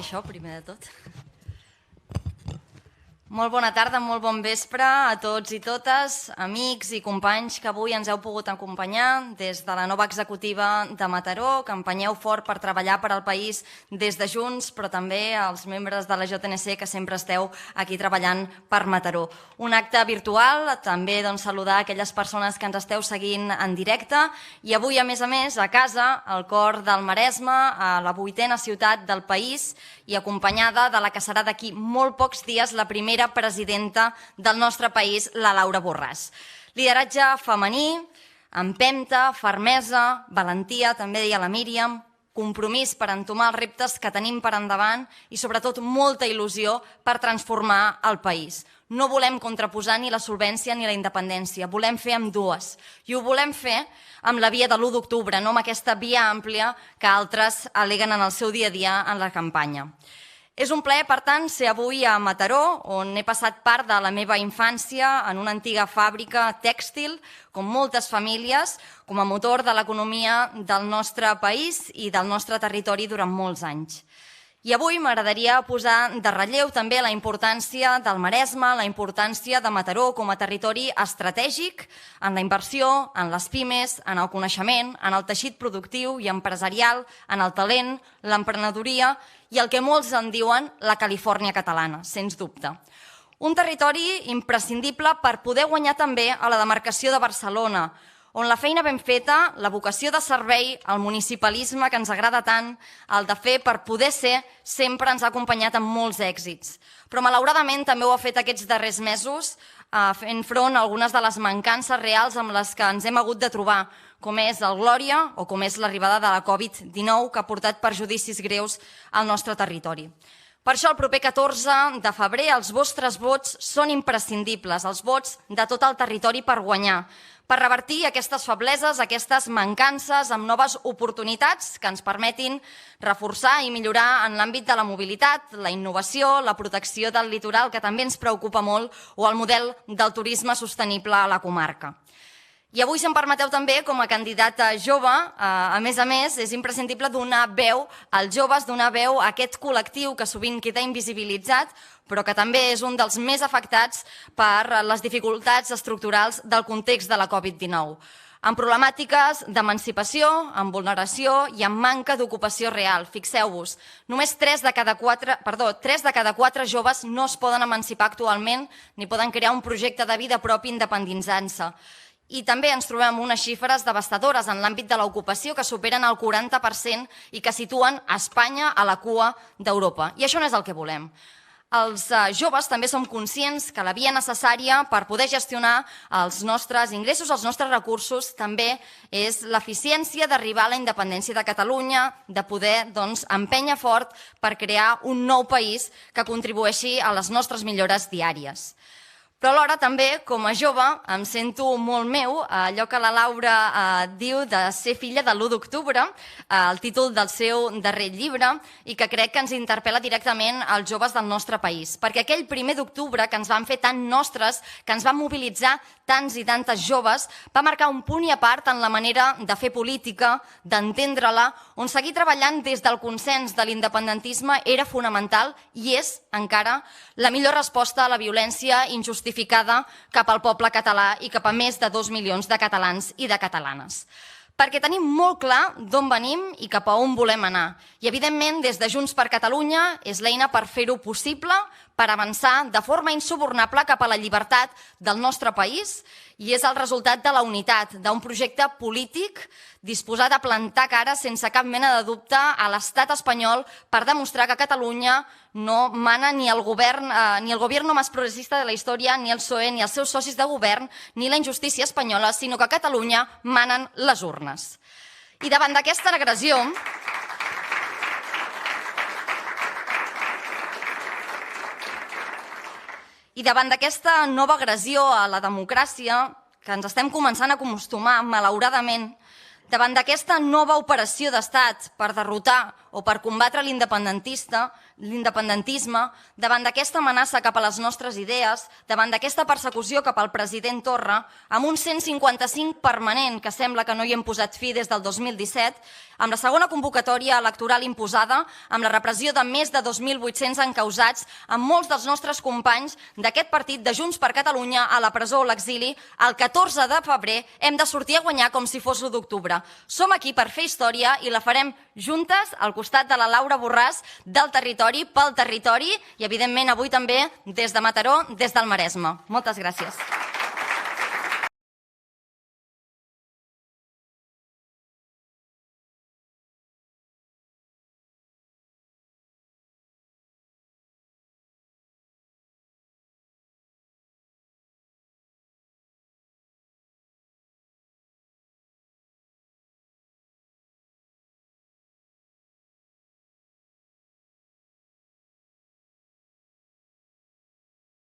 això, primer de tot. Molt bona tarda, molt bon vespre a tots i totes, amics i companys que avui ens heu pogut acompanyar des de la nova executiva de Mataró, que empenyeu fort per treballar per al país des de Junts, però també als membres de la JNC que sempre esteu aquí treballant per Mataró. Un acte virtual, també saludar aquelles persones que ens esteu seguint en directe i avui, a més, a casa, al cor del Maresme, a la 8ª ciutat del país i acompanyada de la que serà d'aquí molt pocs dies la primera presidenta del nostre país, la Laura Borràs. Lideratge femení, empenta, fermesa, valentia, també deia la Míriam, compromís per entomar els reptes que tenim per endavant i sobretot molta il·lusió per transformar el país. No volem contraposar ni la solvència ni la independència, volem fer amb dues. I ho volem fer amb la via de l'1 d'octubre, no amb aquesta via àmplia que altres aleguen en el seu dia a dia en la campanya. És un plaer, per tant, ser avui a Mataró, on he passat part de la meva infància en una antiga fàbrica tèxtil, com moltes famílies, com a motor de l'economia del nostre país i del nostre territori durant molts anys. I avui m'agradaria posar de relleu també la importància del Maresme, la importància de Mataró com a territori estratègic en la inversió, en les pimes, en el coneixement, en el teixit productiu i empresarial, en el talent, l'emprenedoria i el que molts en diuen la Califòrnia catalana, sens dubte. Un territori imprescindible per poder guanyar també a la demarcació de Barcelona, on la feina ben feta, la vocació de servei, el municipalisme que ens agrada tant, el de fer per poder ser, sempre ens ha acompanyat amb molts èxits. Però malauradament també ho ha fet aquests darrers mesos fent front a algunes de les mancances reals amb les que ens hem hagut de trobar, com és el Glòria o com és l'arribada de la Covid-19 que ha portat perjudicis greus al nostre territori. Per això el proper 14 de febrer els vostres vots són imprescindibles, els vots de tot el territori per guanyar, per revertir aquestes febleses, aquestes mancances amb noves oportunitats que ens permetin reforçar i millorar en l'àmbit de la mobilitat, la innovació, la protecció del litoral, que també ens preocupa molt, o el model del turisme sostenible a la comarca. I avui, si em permeteu també, com a candidata jove, a més, és imprescindible donar veu als joves, donar veu a aquest col·lectiu que sovint queda invisibilitzat, però que també és un dels més afectats per les dificultats estructurals del context de la Covid-19, amb problemàtiques d'emancipació, amb vulneració i amb manca d'ocupació real. Fixeu-vos, només 3 de cada 4 joves no es poden emancipar actualment ni poden crear un projecte de vida propi independitzant-se. I també ens trobem unes xifres devastadores en l'àmbit de l'ocupació que superen el 40% i que situen Espanya a la cua d'Europa. I això no és el que volem. Els joves també som conscients que la via necessària per poder gestionar els nostres ingressos, els nostres recursos, també és l'eficiència d'arribar a la independència de Catalunya, de poder empènyer fort per crear un nou país que contribueixi a les nostres millores diàries. Però alhora també, com a jove, em sento molt meu allò que la Laura diu de ser filla de l'1 d'octubre, el títol del seu darrer llibre, i que crec que ens interpel·la directament als joves del nostre país. Perquè aquell 1 d'octubre que ens van fer tan nostres, que ens van mobilitzar tants i tantes joves, va marcar un punt i a part en la manera de fer política, d'entendre-la, on seguir treballant des del consens de l'independentisme era fonamental i és, encara, la millor resposta a la violència injustificada cap al poble català i cap a més de 2 milions de catalans i de catalanes. Perquè tenim molt clar d'on venim i cap a on volem anar. I, evidentment, des de Junts per Catalunya és l'eina per fer-ho possible, per avançar de forma insubornable cap a la llibertat del nostre país i és el resultat de la unitat, d'un projecte polític disposat a plantar cara sense cap mena de dubte a l'estat espanyol per demostrar que a Catalunya no mana ni el gobierno más progresista de la història, ni el PSOE, ni els seus socis de govern, ni la injustícia espanyola, sinó que a Catalunya manen les urnes. I davant d'aquesta agressió, i davant d'aquesta nova agressió a la democràcia, que ens estem començant a acostumar, malauradament, davant d'aquesta nova operació d'estat per derrotar o per combatre l'independentisme, davant d'aquesta amenaça cap a les nostres idees, davant d'aquesta persecució cap al president Torra, amb un 155 permanent que sembla que no hi hem posat fi des del 2017, amb la segona convocatòria electoral imposada, amb la repressió de més de 2.800 encausats, amb molts dels nostres companys d'aquest partit de Junts per Catalunya a la presó o l'exili, el 14 de febrer hem de sortir a guanyar com si fos l'1 d'octubre. Som aquí per fer història i la farem juntes al costat de la Laura Borràs, del territori, pel territori i, evidentment, avui també des de Mataró, des del Maresme. Moltes gràcies.